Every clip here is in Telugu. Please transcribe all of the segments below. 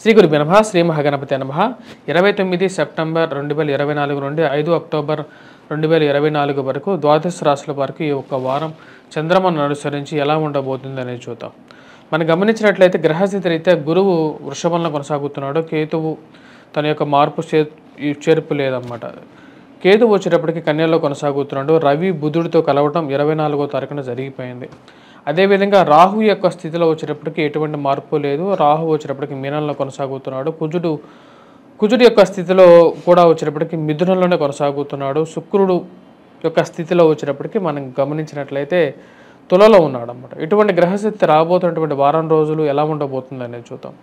శ్రీ గురుభ్యో నమః. శ్రీ మహాగణపతే నమః. 29 సెప్టెంబర్ 2024 నుండి 5 అక్టోబర్ 2024 వరకు ద్వాదశ రాశుల వారికి ఈ ఒక్క వారం చంద్రమను అనుసరించి ఎలా ఉండబోతుంది అనేది చూద్దాం. మనం గమనించినట్లయితే గ్రహస్థితి రీత్యా గురువు వృషభంలో కొనసాగుతున్నాడు. కేతువు తన యొక్క మార్పు చేర్పు లేదన్నమాట. కేతువు వచ్చేటప్పటికి కన్యలో కొనసాగుతున్నాడు. రవి బుధుడితో కలవటం 24వ తారీఖున జరిగిపోయింది. అదేవిధంగా రాహు యొక్క స్థితిలో వచ్చేటప్పటికి ఎటువంటి మార్పు లేదు. రాహు వచ్చేటప్పటికి మీనంలో కొనసాగుతున్నాడు. కుజుడు యొక్క స్థితిలో కూడా వచ్చేటప్పటికి మిథునంలోనే కొనసాగుతున్నాడు. శుక్రుడు యొక్క స్థితిలో వచ్చేటప్పటికి మనం గమనించినట్లయితే తులలో ఉన్నాడు అన్నమాట. ఇటువంటి గ్రహస్థితి రాబోతున్నటువంటి వారం రోజులు ఎలా ఉండబోతుంది అనేది చూద్దాం.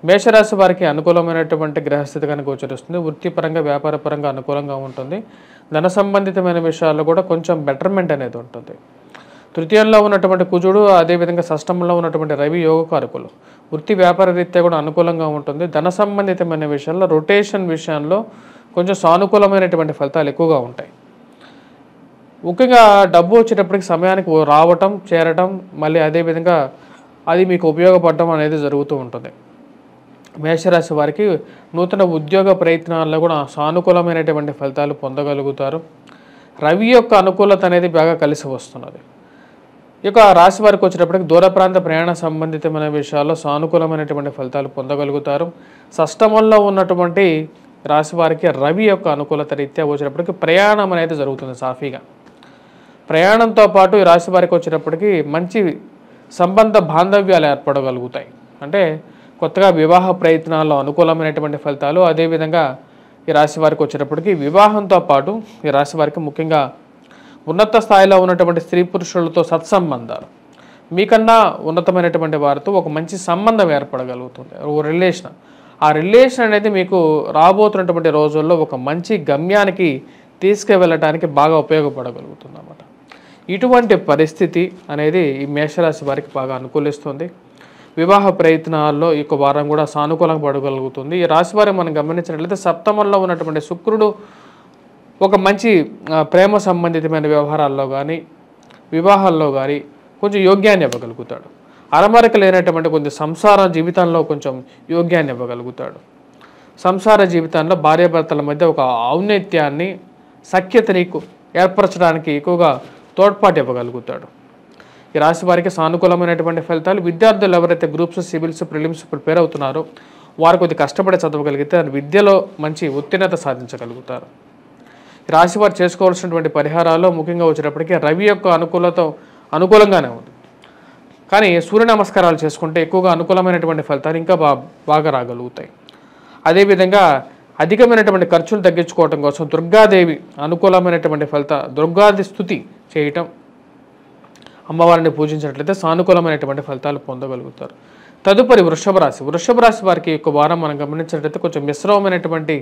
మేషరాశి వారికి అనుకూలమైనటువంటి గ్రహస్థితి కనుక గోచరిస్తుంది. వృత్తిపరంగా వ్యాపారపరంగా అనుకూలంగా ఉంటుంది. ధన సంబంధితమైన విషయాల్లో కూడా కొంచెం బెటర్మెంట్ అనేది ఉంటుంది. తృతీయంలో ఉన్నటువంటి కుజుడు, అదేవిధంగా షష్టంలో ఉన్నటువంటి రవి యోగకారకులు. వృత్తి వ్యాపార రీత్యా కూడా అనుకూలంగా ఉంటుంది. ధన సంబంధితమైన విషయాల్లో రొటేషన్ విషయంలో కొంచెం సానుకూలమైనటువంటి ఫలితాలు ఎక్కువగా ఉంటాయి. ముఖ్యంగా డబ్బు వచ్చేటప్పటికి సమయానికి రావటం, చేరటం, మళ్ళీ అదేవిధంగా అది మీకు ఉపయోగపడటం అనేది జరుగుతూ ఉంటుంది. మేషరాశి వారికి నూతన ఉద్యోగ ప్రయత్నాల్లో కూడా సానుకూలమైనటువంటి ఫలితాలు పొందగలుగుతారు. రవి యొక్క అనుకూలత అనేది బాగా కలిసి వస్తున్నది. ఈ యొక్క రాశి వారికి వచ్చేటప్పటికి దూర ప్రాంత ప్రయాణ సంబంధితమైన విషయాల్లో సానుకూలమైనటువంటి ఫలితాలు పొందగలుగుతారు. షష్టమంలో ఉన్నటువంటి రాశి వారికి రవి యొక్క అనుకూలత రీత్యా వచ్చేటప్పటికి ప్రయాణం అనేది జరుగుతుంది సాఫీగా. ప్రయాణంతో పాటు ఈ రాశి వారికి వచ్చేటప్పటికి మంచి సంబంధ బాంధవ్యాలు ఏర్పడగలుగుతాయి. అంటే కొత్తగా వివాహ ప్రయత్నాల్లో అనుకూలమైనటువంటి ఫలితాలు. అదేవిధంగా ఈ రాశి వారికి వచ్చేటప్పటికి వివాహంతో పాటు ఈ రాశి వారికి ముఖ్యంగా ఉన్నత స్థాయిలో ఉన్నటువంటి స్త్రీ పురుషులతో సత్సంబంధాలు, మీకన్నా ఉన్నతమైనటువంటి వారితో ఒక మంచి సంబంధం ఏర్పడగలుగుతుంది. ఒక రిలేషన్, ఆ రిలేషన్ అనేది మీకు రాబోతున్నటువంటి రోజుల్లో ఒక మంచి గమ్యానికి తీసుకువెళ్ళటానికి బాగా ఉపయోగపడగలుగుతుంది అన్నమాట. ఇటువంటి పరిస్థితి అనేది ఈ మేషరాశి వారికి బాగా అనుకూలిస్తుంది. వివాహ ప్రయత్నాల్లో ఈ వారం కూడా సానుకూలంగా పడగలుగుతుంది. ఈ రాశి వారి మనం గమనించినట్లయితే సప్తమంలో ఉన్నటువంటి శుక్రుడు ఒక మంచి ప్రేమ సంబంధితమైన వ్యవహారాల్లో కానీ వివాహాల్లో కానీ కొంచెం యోగ్యాన్ని ఇవ్వగలుగుతాడు. అరమరిక లేనటువంటి కొంచెం సంసార జీవితంలో కొంచెం యోగ్యాన్ని ఇవ్వగలుగుతాడు. సంసార జీవితంలో భార్యాభర్తల మధ్య ఒక ఔన్నత్యాన్ని, సఖ్యతని ఏర్పరచడానికి ఎక్కువగా తోడ్పాటు ఇవ్వగలుగుతాడు. ఈ రాశి వారికి సానుకూలమైనటువంటి ఫలితాలు. విద్యార్థులు ఎవరైతే గ్రూప్స్, సివిల్స్, ప్రిలిమ్స్ ప్రిపేర్ అవుతున్నారో వారు కొద్దిగా కష్టపడి చదవగలిగితే విద్యలో మంచి ఉత్తీర్ణత సాధించగలుగుతారు. రాశి వారు చేసుకోవాల్సినటువంటి పరిహారాల్లో ముఖ్యంగా వచ్చేటప్పటికీ రవి యొక్క అనుకూలంగానే ఉంది. కానీ సూర్య నమస్కారాలు చేసుకుంటే ఎక్కువగా అనుకూలమైనటువంటి ఫలితాలు ఇంకా బాగా రాగలుగుతాయి. అదేవిధంగా అధికమైనటువంటి ఖర్చులు తగ్గించుకోవటం కోసం దుర్గాదేవి అనుకూలమైనటువంటి దుర్గాది స్తుతి చేయటం, అమ్మవారిని పూజించినట్లయితే సానుకూలమైనటువంటి ఫలితాలు పొందగలుగుతారు. తదుపరి వృషభ రాశి వారికి యొక్క వారం మనం గమనించినట్లయితే కొంచెం మిశ్రమమైనటువంటి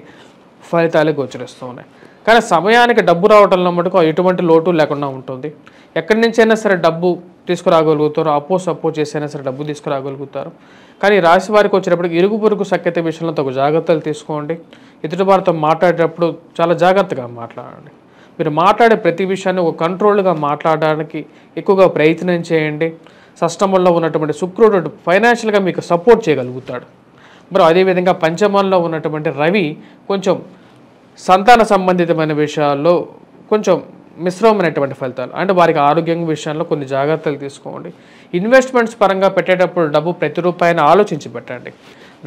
ఫలితాలు గోచరిస్తూ ఉన్నాయి. కానీ సమయానికి డబ్బు రావటంలో మటుకు ఎటువంటి లోటు లేకుండా ఉంటుంది. ఎక్కడి నుంచైనా సరే డబ్బు తీసుకురాగలుగుతారు. అప్పో చేసైనా సరే డబ్బు తీసుకురాగలుగుతారు. కానీ రాశి వారికి వచ్చేటప్పటికి ఇరుగు పొరుగు సఖ్యత విషయంలో తగు జాగ్రత్తలు తీసుకోండి. ఎదుటి వారితో మాట్లాడేటప్పుడు చాలా జాగ్రత్తగా మాట్లాడండి. మీరు మాట్లాడే ప్రతి విషయాన్ని ఒక కంట్రోల్గా మాట్లాడడానికి ఎక్కువగా ప్రయత్నం చేయండి. షష్టమంలో ఉన్నటువంటి శుక్రుడు ఫైనాన్షియల్గా మీకు సపోర్ట్ చేయగలుగుతాడు. మరి అదేవిధంగా పంచమంలో ఉన్నటువంటి రవి కొంచెం సంతాన సంబంధితమైన విషయాల్లో కొంచెం మిశ్రమమైనటువంటి ఫలితాలు. అంటే వారికి ఆరోగ్యం విషయంలో కొన్ని జాగ్రత్తలు తీసుకోండి. ఇన్వెస్ట్మెంట్స్ పరంగా పెట్టేటప్పుడు డబ్బు ప్రతి రూపాయిని ఆలోచించి పెట్టండి.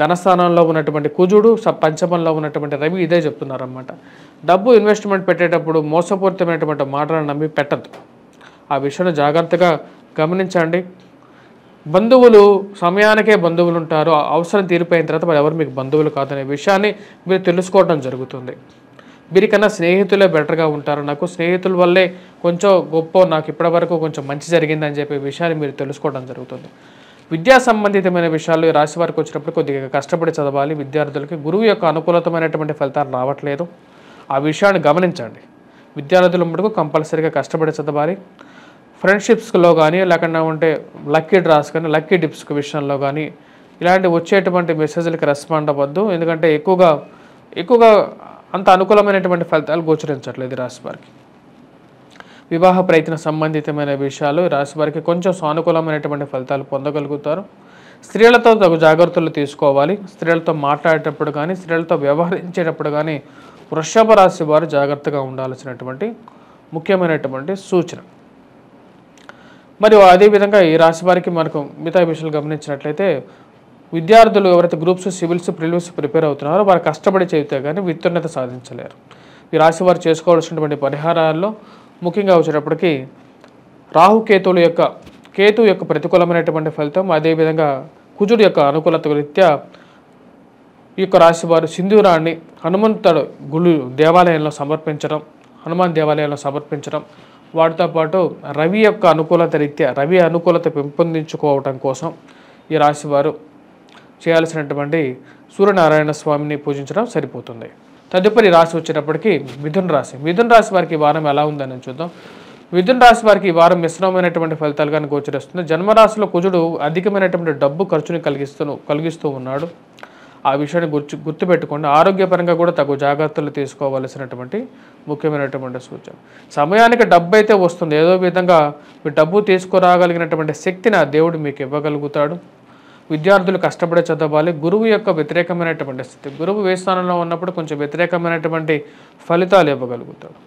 ధనస్థానంలో ఉన్నటువంటి కుజుడు, పంచమంలో ఉన్నటువంటి రవి ఇదే చెప్తున్నారన్నమాట. డబ్బు ఇన్వెస్ట్మెంట్ పెట్టేటప్పుడు మోసపూరితమైనటువంటి మాటలను నమ్మి పెట్టద్దు. ఆ విషయాన్ని జాగ్రత్తగా గమనించండి. బంధువులు సమయానికే బంధువులు ఉంటారు. అవసరం తీరిపోయిన తర్వాత వాళ్ళు ఎవరు మీకు బంధువులు కాదనే విషయాన్ని మీరు తెలుసుకోవడం జరుగుతుంది. వీరికన్నా స్నేహితులే బెటర్గా ఉంటారు. నాకు స్నేహితుల వల్లే కొంచెం గొప్ప, నాకు ఇప్పటివరకు కొంచెం మంచి జరిగిందని చెప్పే విషయాన్ని మీరు తెలుసుకోవడం జరుగుతుంది. విద్యా సంబంధితమైన విషయాలు ఈ రాశి వారికి వచ్చినప్పుడు కొద్దిగా కష్టపడి చదవాలి. విద్యార్థులకి గురువు యొక్క అనుకూలతమైనటువంటి ఫలితాలు రావట్లేదు. ఆ విషయాన్ని గమనించండి. విద్యార్థుల మటుకు కంపల్సరీగా కష్టపడి చదవాలి. ఫ్రెండ్షిప్స్లో కానీ లేకుండా ఉంటే లక్కీ డ్రాస్ కానీ లక్కీ టిప్స్ విషయంలో కానీ ఇలాంటి వచ్చేటువంటి మెసేజ్లకి రెస్పాండ్ అవ్వద్దు. ఎందుకంటే ఎక్కువగా అంత అనుకూలమైనటువంటి ఫలితాలు గోచరించట్లేదు రాశి వారికి. వివాహ ప్రయత్న సంబంధితమైన విషయాలు రాశి వారికి కొంచెం సానుకూలమైనటువంటి ఫలితాలు పొందగలుగుతారు. స్త్రీలతో తగు జాగ్రత్తలు తీసుకోవాలి. స్త్రీలతో మాట్లాడేటప్పుడు కానీ, స్త్రీలతో వ్యవహరించేటప్పుడు కానీ వృషభ రాశి వారు జాగ్రత్తగా ఉండాల్సినటువంటి ముఖ్యమైనటువంటి సూచన. మరియు అదేవిధంగా ఈ రాశి వారికి మనకు మిగతా విషయాలు గమనించినట్లయితే, విద్యార్థులు ఎవరైతే గ్రూప్స్, సివిల్స్, ప్రిలిమ్స్ ప్రిపేర్ అవుతున్నారో వారు కష్టపడి చేస్తే కానీ ఉత్తీర్ణత సాధించలేరు. ఈ రాశి వారు చేసుకోవాల్సినటువంటి పరిహారాల్లో ముఖ్యంగా వచ్చేటప్పటికి కేతు యొక్క ప్రతికూలమైనటువంటి ఫలితం, అదేవిధంగా కుజుడు యొక్క అనుకూలత రీత్యా ఈ యొక్క రాశి వారు సింధూరాన్ని హనుమంతుడు దేవాలయంలో సమర్పించడం, హనుమాన్ దేవాలయంలో సమర్పించడం, వాటితో పాటు రవి యొక్క అనుకూలత రీత్యా రవి అనుకూలత పెంపొందించుకోవటం కోసం ఈ రాశి వారు చేయాల్సినటువంటి సూర్యనారాయణ స్వామిని పూజించడం సరిపోతుంది. తదుపరి రాశి వచ్చేటప్పటికి మిథున రాశి. మిథున రాశి వారికి ఈ వారం ఎలా ఉందని చూద్దాం. మిథున రాశి వారికి ఈ వారం మిశ్రమమైనటువంటి ఫలితాలుగా గోచరిస్తుంది. జన్మరాశిలో కుజుడు అధికమైనటువంటి డబ్బు ఖర్చుని కలిగిస్తూ ఉన్నాడు. ఆ విషయాన్ని గుర్తుపెట్టుకోండి. ఆరోగ్యపరంగా కూడా తగు జాగ్రత్తలు తీసుకోవాల్సినటువంటి ముఖ్యమైనటువంటి సూచన. సమయానికి డబ్బు అయితే వస్తుంది, ఏదో విధంగా మీ డబ్బు తీసుకురాగలిగినటువంటి శక్తిని ఆ దేవుడు మీకు ఇవ్వగలుగుతాడు. విద్యార్థులు కష్టపడి చదవాలి. గురువు యొక్క వ్యతిరేకమైనటువంటి స్థితి, గురువు ఏ స్థానంలో ఉన్నప్పుడు కొంచెం వ్యతిరేకమైనటువంటి ఫలితాలు ఇవ్వగలుగుతాడు.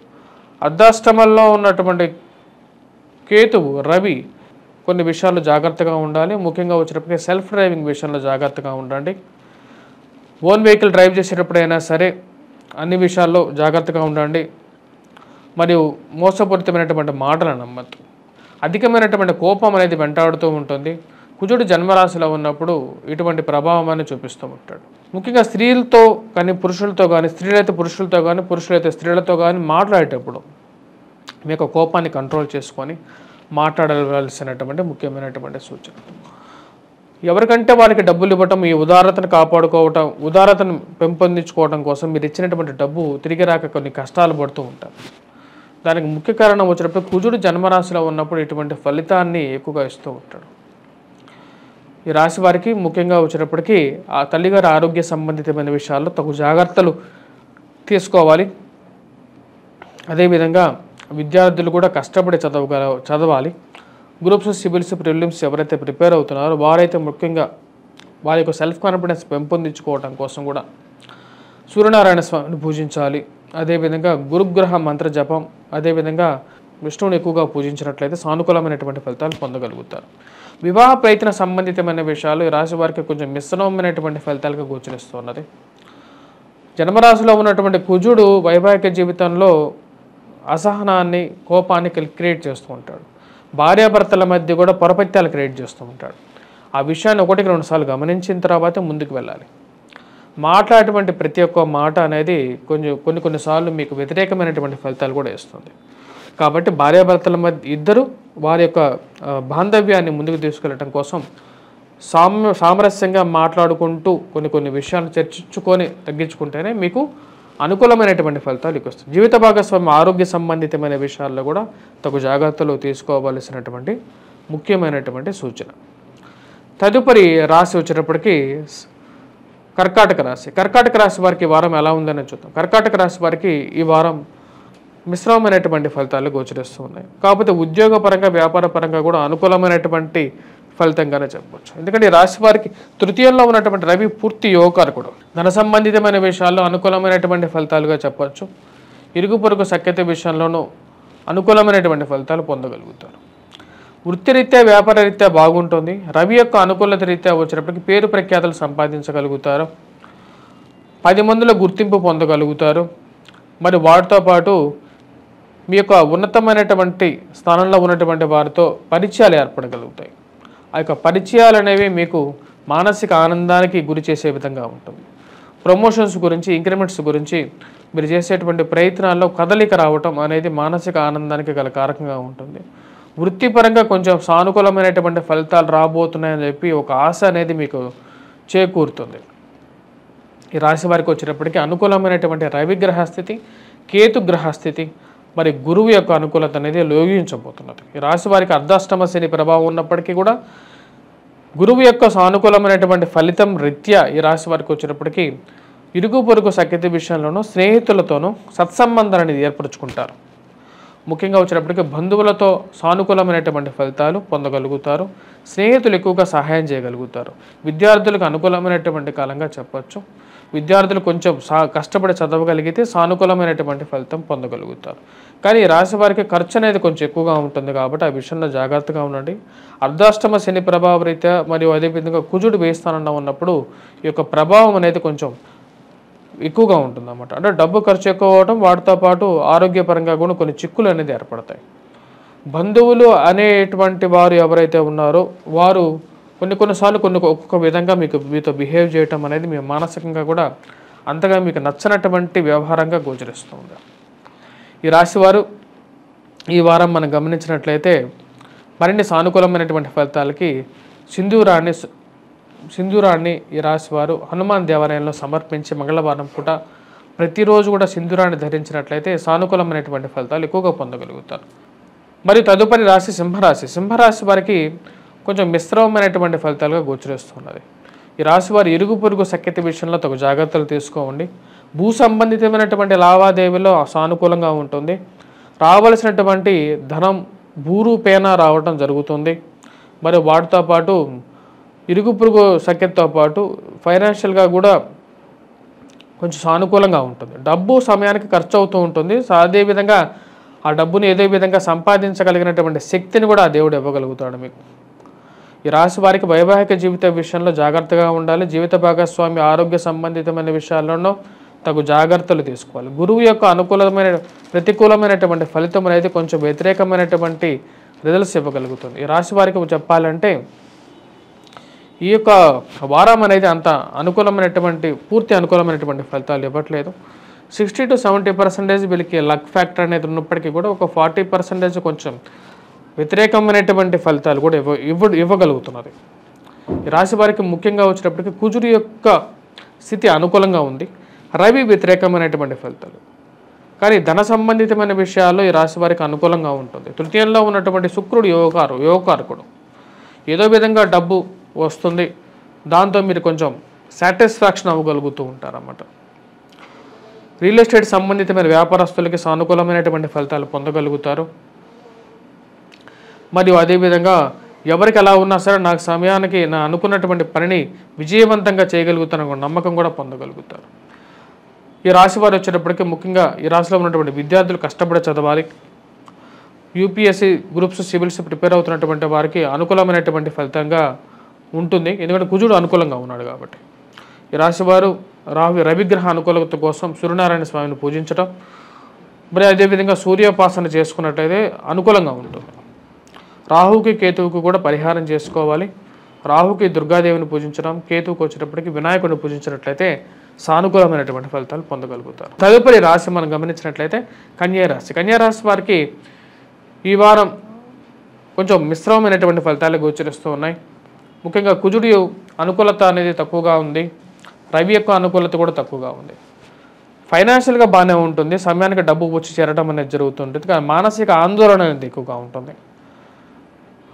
అర్ధాష్టమంలో ఉన్నటువంటి కేతువు, రవి కొన్ని విషయాల్లో జాగ్రత్తగా ఉండాలి. ముఖ్యంగా వచ్చేటప్పటికి సెల్ఫ్ డ్రైవింగ్ విషయంలో జాగ్రత్తగా ఉండండి. ఓన్ వెహికల్ డ్రైవ్ చేసేటప్పుడైనా సరే అన్ని విషయాల్లో జాగ్రత్తగా ఉండండి. మరియు మోసపూరితమైనటువంటి మాటలు నమ్మద్దు. అధికమైనటువంటి కోపం అనేది వెంటాడుతూ ఉంటుంది. కుజుడు జన్మరాశిలో ఉన్నప్పుడు ఇటువంటి ప్రభావాన్ని చూపిస్తూ ఉంటాడు. ముఖ్యంగా స్త్రీలతో కానీ పురుషులతో కానీ, స్త్రీలైతే పురుషులతో కానీ, పురుషులైతే స్త్రీలతో కానీ మాట్లాడేటప్పుడు మీ యొక్క కోపాన్ని కంట్రోల్ చేసుకొని మాట్లాడవలసినటువంటి ముఖ్యమైనటువంటి సూచన. ఎవరికంటే వారికి డబ్బులు ఇవ్వటం, ఈ ఉదారతను కాపాడుకోవటం, ఉదారతను పెంపొందించుకోవడం కోసం మీరు ఇచ్చినటువంటి డబ్బు తిరిగి రాక కొన్ని కష్టాలు పడుతూ ఉంటారు. దానికి ముఖ్య కారణం వచ్చినప్పుడు కుజుడు జన్మరాశిలో ఉన్నప్పుడు ఇటువంటి ఫలితాన్ని ఎక్కువగా ఇస్తూ ఉంటాడు. ఈ రాశి వారికి ముఖ్యంగా వచ్చేటప్పటికి ఆ తల్లిగారి ఆరోగ్య సంబంధితమైన విషయాల్లో తగు జాగ్రత్తలు తీసుకోవాలి. అదేవిధంగా విద్యార్థులు కూడా కష్టపడి చదవాలి. గ్రూప్స్, సివిల్స్, ప్రిలిమ్స్ ఎవరైతే ప్రిపేర్ అవుతున్నారో వారైతే ముఖ్యంగా వారి యొక్క సెల్ఫ్ కాన్ఫిడెన్స్ పెంపొందించుకోవడం కోసం కూడా సూర్యనారాయణ స్వామిని పూజించాలి. అదేవిధంగా గురుగ్రహ మంత్ర జపం, అదేవిధంగా విష్ణువుని ఎక్కువగా పూజించినట్లయితే సానుకూలమైనటువంటి ఫలితాలు పొందగలుగుతారు. వివాహ ప్రయత్న సంబంధితమైన విషయాలు ఈ రాశి వారికి కొంచెం మిశ్రమమైనటువంటి ఫలితాలుగా గోచరిస్తున్నది. జన్మరాశిలో ఉన్నటువంటి కుజుడు వైవాహిక జీవితంలో అసహనాన్ని, కోపాన్ని క్రియేట్ చేస్తూ ఉంటాడు. భార్యాభర్తల మధ్య కూడా పొరపత్యాలు క్రియేట్ చేస్తూ ఉంటాడు. ఆ విషయాన్ని 1-2 సార్లు గమనించిన తర్వాత ముందుకు వెళ్ళాలి. మాట్లాడేటువంటి ప్రతి ఒక్క మాట అనేది కొన్నిసార్లు మీకు వ్యతిరేకమైనటువంటి ఫలితాలు కూడా ఇస్తుంది. కాబట్టి భార్యాభర్తల మధ్య ఇద్దరు వారి యొక్క బాంధవ్యాన్ని ముందుకు తీసుకెళ్ళటం కోసం సామరస్యంగా మాట్లాడుకుంటూ కొన్ని విషయాలు చర్చించుకొని తగ్గించుకుంటేనే మీకు అనుకూలమైనటువంటి ఫలితాలు వస్తాయి. జీవిత భాగస్వామి ఆరోగ్య సంబంధితమైన విషయాల్లో కూడా తగు జాగ్రత్తలు తీసుకోవాల్సినటువంటి ముఖ్యమైనటువంటి సూచన. తదుపరి రాశి వచ్చేటప్పటికి కర్కాటక రాశి. కర్కాటక రాశి వారికి ఈ వారం ఎలా ఉందని చూద్దాం. కర్కాటక రాశి వారికి ఈ వారం మిశ్రమమైనటువంటి ఫలితాలు గోచరిస్తూ ఉన్నాయి. కాకపోతే ఉద్యోగపరంగా, వ్యాపార పరంగా కూడా అనుకూలమైనటువంటి ఫలితంగానే చెప్పవచ్చు. ఎందుకంటే ఈ రాశి వారికి తృతీయంలో ఉన్నటువంటి రవి పూర్తి యోగకారకుడు. ధన సంబంధితమైన విషయాల్లో అనుకూలమైనటువంటి ఫలితాలుగా చెప్పవచ్చు. ఇరుగు పొరుగు సఖ్యత విషయంలోనూ అనుకూలమైనటువంటి ఫలితాలు పొందగలుగుతారు. వృత్తిరీత్యా, వ్యాపార రీత్యా బాగుంటుంది. రవి యొక్క అనుకూలత రీత్యా వచ్చినప్పటికీ పేరు ప్రఖ్యాతలు సంపాదించగలుగుతారు. 10 మందిలో గుర్తింపు పొందగలుగుతారు. మరి వాటితో పాటు మీ యొక్క ఉన్నతమైనటువంటి స్థానంలో ఉన్నటువంటి వారితో పరిచయాలు ఏర్పడగలుగుతాయి. ఆ యొక్క పరిచయాలు అనేవి మీకు మానసిక ఆనందానికి గురి చేసే విధంగా ఉంటుంది. ప్రమోషన్స్ గురించి, ఇంక్రిమెంట్స్ గురించి మీరు చేసేటువంటి ప్రయత్నాల్లో కదలిక రావటం అనేది మానసిక ఆనందానికి గల కారకంగా ఉంటుంది. వృత్తిపరంగా కొంచెం సానుకూలమైనటువంటి ఫలితాలు రాబోతున్నాయని చెప్పి ఒక ఆశ అనేది మీకు చేకూరుతుంది. ఈ రాశి వారికి వచ్చేటప్పటికీ అనుకూలమైనటువంటి రవి గ్రహస్థితి, కేతు గ్రహస్థితి, మరి గురువు యొక్క అనుకూలత అనేది లోగించబోతున్నది. ఈ రాశి వారికి అర్ధాష్టమ శని ప్రభావం ఉన్నప్పటికీ కూడా గురువు యొక్క సానుకూలమైనటువంటి ఫలితం రీత్యా ఈ రాశి వారికి వచ్చేటప్పటికీ ఇరుగు పొరుగు సఖ్యత విషయంలోనూ, స్నేహితులతోనూ సత్సంబంధాన్ని ఏర్పరచుకుంటారు. ముఖ్యంగా వచ్చేటప్పటికి బంధువులతో సానుకూలమైనటువంటి ఫలితాలు పొందగలుగుతారు. స్నేహితులు ఎక్కువగా సహాయం చేయగలుగుతారు. విద్యార్థులకు అనుకూలమైనటువంటి కాలంగా చెప్పొచ్చు. విద్యార్థులు కొంచెం కష్టపడి చదవగలిగితే సానుకూలమైనటువంటి ఫలితం పొందగలుగుతారు. కానీ ఈ రాశి వారికి ఖర్చు అనేది కొంచెం ఎక్కువగా ఉంటుంది కాబట్టి ఆ విషయంలో జాగ్రత్తగా ఉండండి. అర్ధాష్టమ శని ప్రభావ రీత్యా మరియు అదేవిధంగా కుజుడు వేయిస్థానంలో ఉన్నప్పుడు ఈ యొక్క ప్రభావం అనేది కొంచెం ఎక్కువగా ఉంటుందన్నమాట. అంటే డబ్బు ఖర్చు ఎక్కువ అవడం, వాటితో పాటు ఆరోగ్యపరంగా కూడా కొన్ని చిక్కులు అనేది ఏర్పడతాయి. బంధువులు అనేటువంటి వారు ఎవరైతే ఉన్నారో వారు కొన్నిసార్లు ఒక్కొక్క విధంగా మీతో బిహేవ్ చేయటం అనేది మీ మానసికంగా కూడా అంతగా మీకు నచ్చనటువంటి వ్యవహారంగా గోచరిస్తుంది. ఈ రాశివారు ఈ వారం మనం గమనించినట్లయితే మరిన్ని సానుకూలమైనటువంటి ఫలితాలకి సింధూరాన్ని ఈ రాశివారు హనుమాన్ దేవాలయంలో సమర్పించి మంగళవారం పూట ప్రతిరోజు కూడా సింధూరాన్ని ధరించినట్లయితే సానుకూలమైనటువంటి ఫలితాలు ఎక్కువగా పొందగలుగుతారు. మరియు తదుపరి రాశి సింహరాశి. సింహరాశి వారికి కొంచెం మిశ్రమమైనటువంటి ఫలితాలుగా గోచరిస్తున్నది. ఈ రాశి వారి ఇరుగు పొరుగు సఖ్యత విషయంలో తగు జాగ్రత్తలు తీసుకోండి. భూ సంబంధితమైనటువంటి లావాదేవీలో సానుకూలంగా ఉంటుంది. రావలసినటువంటి ధనం భూరూపేణ రావటం జరుగుతుంది. మరియు వాటితో పాటు ఇరుగు పొరుగు సఖ్యతతో పాటు ఫైనాన్షియల్గా కూడా కొంచెం సానుకూలంగా ఉంటుంది. డబ్బు సమయానికి ఖర్చు అవుతూ ఉంటుంది. అదేవిధంగా ఆ డబ్బుని ఏదో విధంగా సంపాదించగలిగినటువంటి శక్తిని కూడా ఆ దేవుడు ఇవ్వగలుగుతాడు మీకు. ఈ రాశి వారికి వైవాహిక జీవిత విషయంలో జాగ్రత్తగా ఉండాలి. జీవిత భాగస్వామి ఆరోగ్య సంబంధితమైన విషయాల్లోనూ తగు జాగ్రత్తలు తీసుకోవాలి. గురువు యొక్క ప్రతికూలమైనటువంటి ఫలితం అనేది కొంచెం వ్యతిరేకమైనటువంటి రిజల్ట్స్ ఇవ్వగలుగుతుంది. ఈ రాశి వారికి చెప్పాలంటే ఈ యొక్క వారం అనేది అంత పూర్తి అనుకూలమైనటువంటి ఫలితాలు ఇవ్వట్లేదు. 60 to 70% వీళ్ళకి లక్ ఫ్యాక్టర్ అనేది ఉన్నప్పటికీ కూడా ఒక 40% కొంచెం వ్యతిరేకమైనటువంటి ఫలితాలు కూడా ఇవ్వగలుగుతున్నది. ఈ రాశి వారికి ముఖ్యంగా వచ్చేటప్పటికి కుజుడు యొక్క స్థితి అనుకూలంగా ఉంది. రవి వ్యతిరేకమైనటువంటి ఫలితాలు. కానీ ధన సంబంధితమైన విషయాల్లో ఈ రాశి వారికి అనుకూలంగా ఉంటుంది. తృతీయంలో ఉన్నటువంటి శుక్రుడు యోగకారకుడు. ఏదో విధంగా డబ్బు వస్తుంది. దాంతో మీరు కొంచెం సాటిస్ఫాక్షన్ అవ్వగలుగుతూ ఉంటారన్నమాట. రియల్ ఎస్టేట్ సంబంధితమైన వ్యాపారస్తులకి సానుకూలమైనటువంటి ఫలితాలు పొందగలుగుతారు. మరియు అదేవిధంగా ఎవరికి ఎలా ఉన్నా సరే నాకు సమయానికి నా అనుకున్నటువంటి పనిని విజయవంతంగా చేయగలుగుతాను నమ్మకం కూడా పొందగలుగుతారు. ఈ రాశి వారు వచ్చేటప్పటికీ ముఖ్యంగా ఈ రాశిలో ఉన్నటువంటి విద్యార్థులు కష్టపడి చదవాలి. యూపీఎస్సీ గ్రూప్స్ సివిల్స్ ప్రిపేర్ అవుతున్నటువంటి వారికి అనుకూలమైనటువంటి ఫలితంగా ఉంటుంది. ఎందుకంటే కుజుడు అనుకూలంగా ఉన్నాడు కాబట్టి. ఈ రాశివారు రవిగ్రహ అనుకూలత కోసం సూర్యనారాయణ స్వామిని పూజించడం, మరి అదేవిధంగా సూర్యోపాసన చేసుకున్నట్లయితే అనుకూలంగా ఉంటుంది. రాహుకి కేతువుకి కూడా పరిహారం చేసుకోవాలి. రాహుకి దుర్గాదేవిని పూజించడం, కేతువుకి వచ్చేటప్పటికి వినాయకుడిని పూజించినట్లయితే సానుకూలమైనటువంటి ఫలితాలు పొందగలుగుతారు. తదుపరి రాశి మనం గమనించినట్లయితే కన్యారాశి. కన్యారాశి వారికి ఈ వారం కొంచెం మిశ్రమమైనటువంటి ఫలితాలు గోచరిస్తూ ఉన్నాయి. ముఖ్యంగా కుజుడి అనుకూలత అనేది తక్కువగా ఉంది. రవి యొక్క అనుకూలత కూడా తక్కువగా ఉంది. ఫైనాన్షియల్గా బాగానే ఉంటుంది. సమయానికి డబ్బు వచ్చి చేరడం అనేది జరుగుతుంటుంది. కానీ మానసిక ఆందోళన అనేది ఎక్కువగా ఉంటుంది.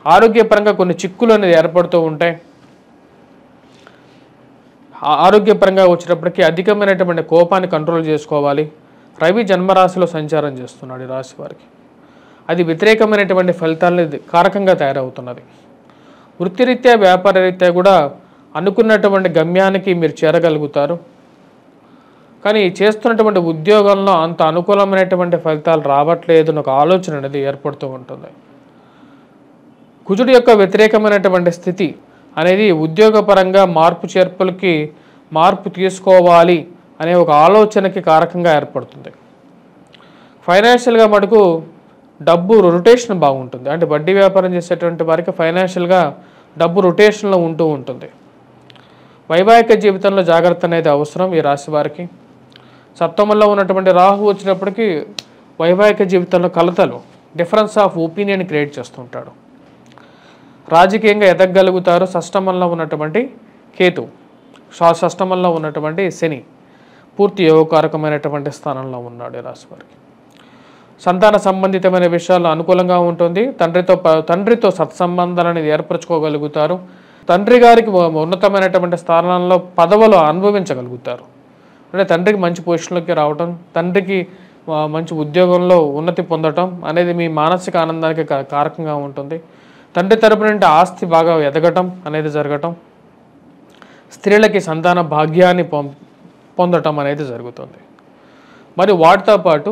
ఆరోగ్యపరంగా కొన్ని చిక్కులు అనేది ఏర్పడుతూ ఉంటాయి. ఆరోగ్యపరంగా వచ్చేటప్పటికి అధికమైనటువంటి కోపాన్ని కంట్రోల్ చేసుకోవాలి. రవి జన్మరాశిలో సంచారం చేస్తున్నాడు ఈ రాశి వారికి. అది వ్యతిరేకమైనటువంటి ఫలితాలను కారకంగా తయారవుతున్నది. వృత్తిరీత్యా వ్యాపార రీత్యా కూడా అనుకున్నటువంటి గమ్యానికి మీరు చేరగలుగుతారు. కానీ చేస్తున్నటువంటి ఉద్యోగంలో అంత అనుకూలమైనటువంటి ఫలితాలు రావట్లేదు అని ఒక ఆలోచన అనేది ఏర్పడుతూ ఉంటుంది. కుజుడి యొక్క వ్యతిరేకమైనటువంటి స్థితి అనేది ఉద్యోగపరంగా మార్పు తీసుకోవాలి అనే ఒక ఆలోచనకి కారకంగా ఏర్పడుతుంది. ఫైనాన్షియల్గా మటుకు డబ్బు రొటేషన్ బాగుంటుంది. అంటే వడ్డీ వ్యాపారం చేసేటువంటి వారికి ఫైనాన్షియల్గా డబ్బు రొటేషన్లో ఉంటూ ఉంటుంది. వైవాహిక జీవితంలో జాగ్రత్త అనేది అవసరం ఈ రాశి వారికి. సప్తమంలో ఉన్నటువంటి రాహు వచ్చినప్పటికీ వైవాహిక జీవితంలో కలతలు, డిఫరెన్స్ ఆఫ్ ఒపీనియన్ క్రియేట్ చేస్తుంటాడు. రాజకీయంగా ఎదగలుగుతారు. షష్టమంలో ఉన్నటువంటి కేతు, షష్టమంలో ఉన్నటువంటి శని పూర్తి యోగకారకమైనటువంటి స్థానంలో ఉన్నాడు ఈ రాశి వారికి. సంతాన సంబంధితమైన విషయాల్లో అనుకూలంగా ఉంటుంది. తండ్రితో సత్సంబంధాలను ఏర్పరచుకోగలుగుతారు. తండ్రి గారికి ఉన్నతమైనటువంటి స్థానంలో పదవులు అనుభవించగలుగుతారు. అంటే తండ్రికి మంచి పొజిషన్లోకి రావడం, తండ్రికి మంచి ఉద్యోగంలో ఉన్నతి పొందటం అనేది మీ మానసిక ఆనందానికి కారకంగా ఉంటుంది. తండ్రి తరపు నుండి ఆస్తి బాగా ఎదగటం అనేది జరగటం, స్త్రీలకి సంతాన భాగ్యాన్ని పొందటం అనేది జరుగుతుంది. మరి వాటితో పాటు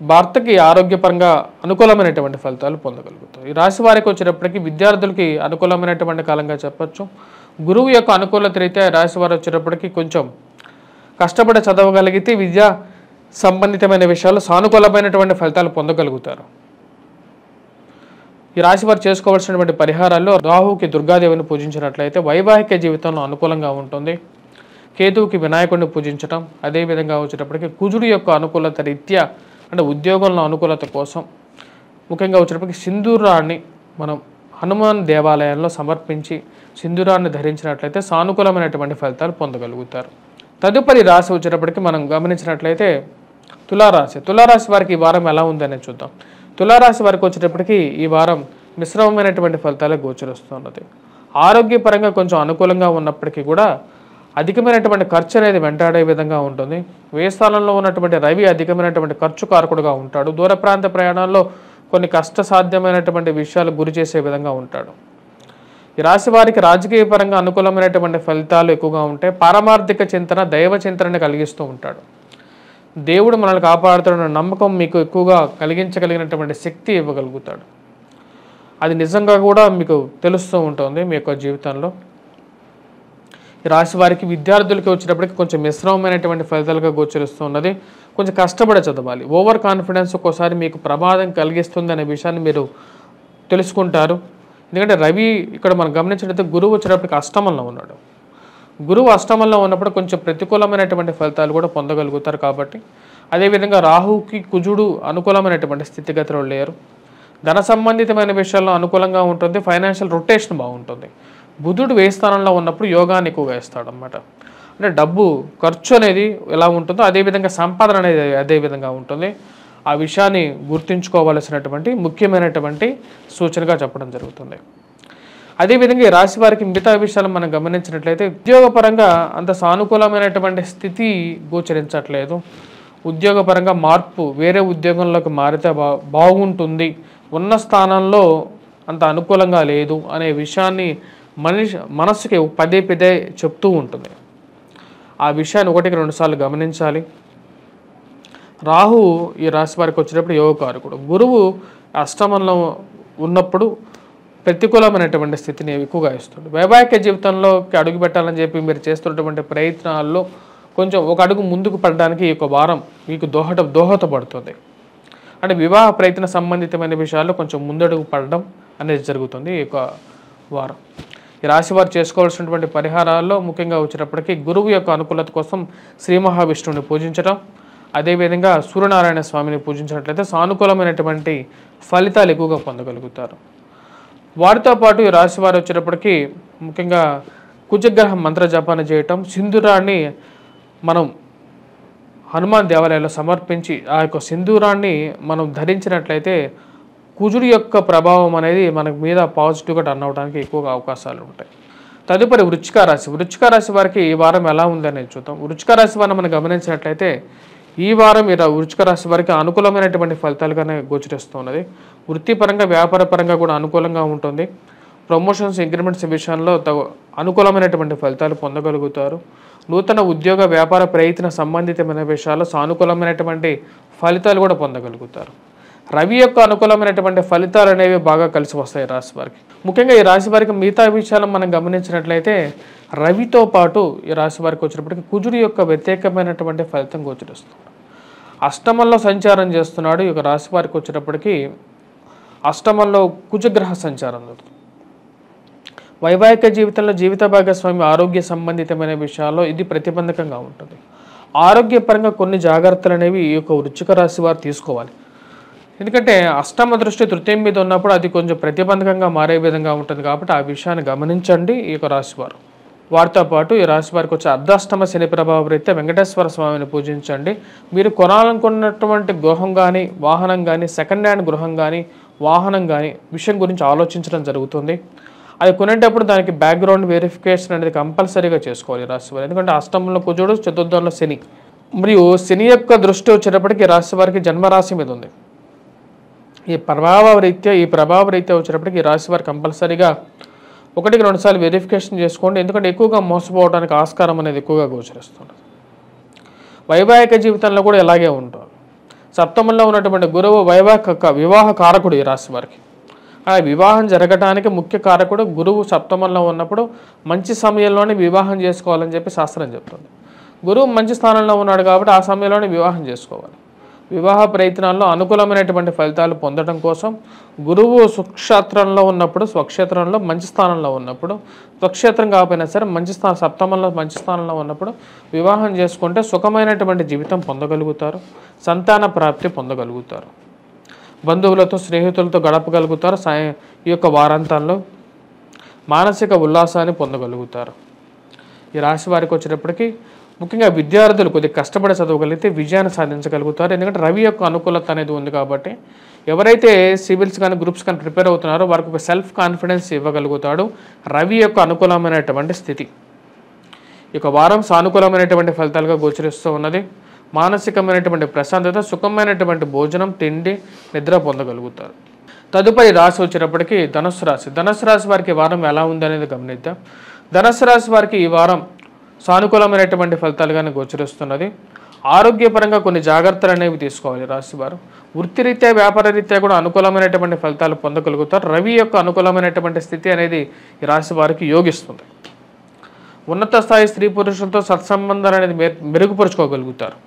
భర్తకి ఆరోగ్యపరంగా అనుకూలమైనటువంటి ఫలితాలు పొందగలుగుతారు. ఈ రాశి వారికి వచ్చేటప్పటికి విద్యార్థులకి అనుకూలమైనటువంటి కాలంగా చెప్పచ్చు. గురువు యొక్క అనుకూలత రీత్యా రాశి వారు వచ్చేటప్పటికి కొంచెం కష్టపడి చదవగలిగితే విద్యా సంబంధితమైన విషయాలు సానుకూలమైనటువంటి ఫలితాలు పొందగలుగుతారు. ఈ రాశి వారు చేసుకోవాల్సినటువంటి పరిహారాల్లో రాహుకి దుర్గాదేవిని పూజించినట్లయితే వైవాహిక జీవితంలో అనుకూలంగా ఉంటుంది. కేతువుకి వినాయకుడిని పూజించడం, అదేవిధంగా వచ్చేటప్పటికి కుజుడు యొక్క అనుకూలత రీత్యా అంటే ఉద్యోగంలో అనుకూలత కోసం ముఖ్యంగా వచ్చేటప్పటికి సింధూరాన్ని మనం హనుమాన్ దేవాలయంలో సమర్పించి సింధూరాన్ని ధరించినట్లయితే సానుకూలమైనటువంటి ఫలితాలు పొందగలుగుతారు. తదుపరి రాశి వచ్చేటప్పటికి మనం గమనించినట్లయితే తులారాశి వారికి ఈ వారం ఎలా ఉందనే చూద్దాం. తులారాశి వారికి వచ్చేటప్పటికి ఈ వారం మిశ్రమమైనటువంటి ఫలితాలే గోచరిస్తున్నది. ఆరోగ్యపరంగా కొంచెం అనుకూలంగా ఉన్నప్పటికీ కూడా అధికమైనటువంటి ఖర్చు అనేది వెంటాడే విధంగా ఉంటుంది. వ్యయ స్థానంలో ఉన్నటువంటి రవి అధికమైనటువంటి ఖర్చు కారకుడుగా ఉంటాడు. దూర ప్రాంత ప్రయాణాల్లో కొన్ని కష్టసాధ్యమైనటువంటి విషయాలు గురి చేసే విధంగా ఉంటాడు. ఈ రాశి వారికి రాజకీయ పరంగా అనుకూలమైనటువంటి ఫలితాలు ఎక్కువగా ఉంటాయి. పారమార్థిక చింతన, దైవ చింతనని కలిగిస్తూ ఉంటాడు. దేవుడు మనల్ని కాపాడుతున్న నమ్మకం మీకు ఎక్కువగా కలిగించగలిగినటువంటి శక్తి ఇవ్వగలుగుతాడు. అది నిజంగా కూడా మీకు తెలుస్తూ ఉంటుంది మీ యొక్క జీవితంలో. ఈ రాశి వారికి విద్యార్థులకి వచ్చేటప్పటికి కొంచెం మిశ్రమమైనటువంటి ఫలితాలుగా గోచరిస్తున్నది. కొంచెం కష్టపడి చదవాలి. ఓవర్ కాన్ఫిడెన్స్ ఒక్కోసారి మీకు ప్రమాదం కలిగిస్తుంది అనే విషయాన్ని మీరు తెలుసుకుంటారు. ఎందుకంటే రవి ఇక్కడ మనం గమనించినట్లయితే గురువు వచ్చేటప్పటికి అష్టమంలో ఉన్నాడు. గురువు అష్టమంలో ఉన్నప్పుడు కొంచెం ప్రతికూలమైనటువంటి ఫలితాలు కూడా పొందగలుగుతారు. కాబట్టి అదేవిధంగా రాహుకి కుజుడు అనుకూలమైనటువంటి స్థితిగతిలో లేరు. ధన సంబంధితమైన విషయాల్లో అనుకూలంగా ఉంటుంది. ఫైనాన్షియల్ రొటేషన్ బాగుంటుంది. బుధుడు వ్యయ స్థానంలో ఉన్నప్పుడు యోగాన్ని ఎక్కువగా ఇస్తాడు అన్నమాట. అంటే డబ్బు ఖర్చు అనేది ఎలా ఉంటుందో అదేవిధంగా సంపాదన అనేది అదేవిధంగా ఉంటుంది. ఆ విషయాన్ని గుర్తుంచుకోవాల్సినటువంటి ముఖ్యమైనటువంటి సూచనగా చెప్పడం జరుగుతుంది. అదేవిధంగా ఈ రాశి వారికి మిగతా విషయాలు మనం గమనించినట్లయితే ఉద్యోగపరంగా అంత సానుకూలమైనటువంటి స్థితి గోచరించట్లేదు. ఉద్యోగపరంగా మార్పు, వేరే ఉద్యోగంలోకి మారితే బాగుంటుంది, ఉన్న స్థానంలో అంత అనుకూలంగా లేదు అనే విషయాన్ని మనసుకి పదే పదే చెప్తూ ఉంటుంది. ఆ విషయాన్ని 1-2 సార్లు గమనించాలి. రాహు ఈ రాశి వారికి వచ్చేటప్పుడు యోగకారకుడు. గురువు అష్టమంలో ఉన్నప్పుడు ప్రతికూలమైనటువంటి స్థితిని ఎక్కువగా ఇస్తుంది. వైవాహిక జీవితంలోకి అడుగు పెట్టాలని చెప్పి మీరు చేస్తున్నటువంటి ప్రయత్నాల్లో కొంచెం ఒక అడుగు ముందుకు పడడానికి ఈ యొక్క వారం మీకు దోహదపడుతుంది. అంటే వివాహ ప్రయత్న సంబంధితమైన విషయాల్లో కొంచెం ముందడుగు పడడం అనేది జరుగుతుంది ఈ యొక్క వారం. ఈ రాశి వారు చేసుకోవాల్సినటువంటి పరిహారాల్లో ముఖ్యంగా వచ్చేటప్పటికి గురువు యొక్క అనుకూలత కోసం శ్రీ మహావిష్ణువుని పూజించడం, అదేవిధంగా సూర్యనారాయణ స్వామిని పూజించినట్లయితే సానుకూలమైనటువంటి ఫలితాలు ఎక్కువగా పొందగలుగుతారు. వారితో పాటు ఈ రాశి వారు వచ్చేటప్పటికి ముఖ్యంగా కుజగ్రహ మంత్ర జపాన్ని చేయటం, సింధూరాన్ని మనం హనుమాన్ దేవాలయంలో సమర్పించి ఆ యొక్క సింధూరాన్ని మనం ధరించినట్లయితే కుజుడి యొక్క ప్రభావం అనేది మన మీద పాజిటివ్గా టర్న్ అవడానికి ఎక్కువగా అవకాశాలు ఉంటాయి. తదుపరి వృశ్చిక రాశి వారికి ఈ వారం ఎలా ఉందనేది చూద్దాం. వృశ్చిక రాశి వారిని మనం గమనించినట్లయితే ఈ వారం వృశ్చిక రాశి వారికి అనుకూలమైనటువంటి ఫలితాలుగానే గోచరిస్తున్నది. వృత్తిపరంగా వ్యాపారపరంగా కూడా అనుకూలంగా ఉంటుంది. ప్రమోషన్స్, ఇంక్రిమెంట్స్ విషయంలో అనుకూలమైనటువంటి ఫలితాలు పొందగలుగుతారు. నూతన ఉద్యోగ వ్యాపార ప్రయత్న సంబంధితమైన విషయాల్లో సానుకూలమైనటువంటి ఫలితాలు కూడా పొందగలుగుతారు. రవి యొక్క అనుకూలమైనటువంటి ఫలితాలు అనేవి బాగా కలిసి వస్తాయి రాశి వారికి. ముఖ్యంగా ఈ రాశి వారికి మిగతా విషయాలను మనం గమనించినట్లయితే రవితో పాటు ఈ రాశి వారికి వచ్చినప్పటికీ కుజుడి యొక్క వ్యతిరేకమైనటువంటి ఫలితం గోచరిస్తుంది. అష్టమంలో సంచారం చేస్తున్నాడు. ఈ యొక్క రాశి వారికి వచ్చేటప్పటికి అష్టమంలో కుజగ్రహ సంచారం జరుగుతుంది. వైవాహిక జీవితంలో జీవిత భాగస్వామి ఆరోగ్య సంబంధితమైన విషయాల్లో ఇది ప్రతిబంధకంగా ఉంటుంది. ఆరోగ్యపరంగా కొన్ని జాగ్రత్తలు అనేవి ఈ యొక్క వృశ్చిక రాశి వారు తీసుకోవాలి. ఎందుకంటే అష్టమ దృష్టి తృతీయం మీద ఉన్నప్పుడు అది కొంచెం ప్రతిబంధకంగా మారే విధంగా ఉంటుంది. కాబట్టి ఆ విషయాన్ని గమనించండి ఈ యొక్క రాశివారు. వారితో పాటు ఈ రాశి వారికి వచ్చే అర్ధాష్టమ శని ప్రభావ రీత్యా వెంకటేశ్వర స్వామిని పూజించండి. మీరు కొనాలనుకున్నటువంటి గృహం కానీ, వాహనం కానీ, సెకండ్ హ్యాండ్ గృహం కానీ, వాహనం కానీ విషయం గురించి ఆలోచించడం జరుగుతుంది. అది కొనేటప్పుడు దానికి బ్యాక్గ్రౌండ్ వెరిఫికేషన్ అనేది కంపల్సరీగా చేసుకోవాలి రాశి వారు. ఎందుకంటే అష్టమంలో కుజుడు, చతుర్థంలో శని మరియు శని యొక్క దృష్టి వచ్చేటప్పటికి రాశి వారికి జన్మరాశి మీద ఉంది. ఈ ప్రభావ రీత్యా వచ్చేటప్పటికి ఈ రాశి వారు కంపల్సరీగా 1-2 సార్లు వెరిఫికేషన్ చేసుకోండి. ఎందుకంటే ఎక్కువగా మోసపోవడానికి ఆస్కారం అనేది ఎక్కువగా గోచరిస్తుంది. వైవాహిక జీవితంలో కూడా ఇలాగే ఉంటుంది. సప్తమంలో ఉన్నటువంటి గురువు వివాహ కారకుడు ఈ రాశి వారికి. ఆ వివాహం జరగటానికి ముఖ్య కారకుడు గురువు సప్తమంలో ఉన్నప్పుడు మంచి సమయంలోనే వివాహం చేసుకోవాలని చెప్పి శాస్త్రం చెప్తుంది. గురువు మంచి స్థానంలో ఉన్నాడు కాబట్టి ఆ సమయంలోనే వివాహం చేసుకోవాలి. వివాహ ప్రయత్నాల్లో అనుకూలమైనటువంటి ఫలితాలు పొందడం కోసం గురువు స్వక్షేత్రంలో మంచి స్థానంలో ఉన్నప్పుడు, స్వక్షేత్రం కాకపోయినా సరే సప్తమంలో మంచి స్థానంలో ఉన్నప్పుడు వివాహం చేసుకుంటే సుఖమైనటువంటి జీవితం పొందగలుగుతారు, సంతాన ప్రాప్తి పొందగలుగుతారు, బంధువులతో స్నేహితులతో గడపగలుగుతారు, ఈ యొక్క వారాంతంలో మానసిక ఉల్లాసాన్ని పొందగలుగుతారు. ఈ రాశి వారికి వచ్చేటప్పటికి ముఖ్యంగా విద్యార్థులు కొద్దిగా కష్టపడి చదవగలిగితే విజయాన్ని సాధించగలుగుతారు. ఎందుకంటే రవి యొక్క అనుకూలత అనేది ఉంది కాబట్టి ఎవరైతే సివిల్స్ కానీ గ్రూప్స్ కానీ ప్రిపేర్ అవుతున్నారో వారికి ఒక సెల్ఫ్ కాన్ఫిడెన్స్ ఇవ్వగలుగుతాడు రవి యొక్క అనుకూలమైనటువంటి స్థితి. ఈ యొక్క వారం సానుకూలమైనటువంటి ఫలితాలుగా గోచరిస్తూ ఉన్నది. మానసికమైనటువంటి ప్రశాంతత, సుఖమైనటువంటి భోజనం, తిండి, నిద్ర పొందగలుగుతారు. తదుపరి రాశి వచ్చేటప్పటికి ధనుస్సు రాశి. ధనుస్సు రాశి వారికి ఈ వారం ఎలా ఉంది అనేది గమనిద్దాం. ధనుస్సు రాశి వారికి ఈ వారం సానుకూలమైనటువంటి ఫలితాలుగానే గోచరిస్తున్నది. ఆరోగ్యపరంగా కొన్ని జాగ్రత్తలు అనేవి తీసుకోవాలి రాశివారు. వృత్తిరీత్యా వ్యాపార రీత్యా కూడా అనుకూలమైనటువంటి ఫలితాలు పొందగలుగుతారు. రవి యొక్క అనుకూలమైనటువంటి స్థితి అనేది ఈ రాశి వారికి యోగిస్తుంది. ఉన్నత స్థాయి స్త్రీ పురుషులతో సత్సంబంధాలు అనేది మెరుగుపరుచుకోగలుగుతారు.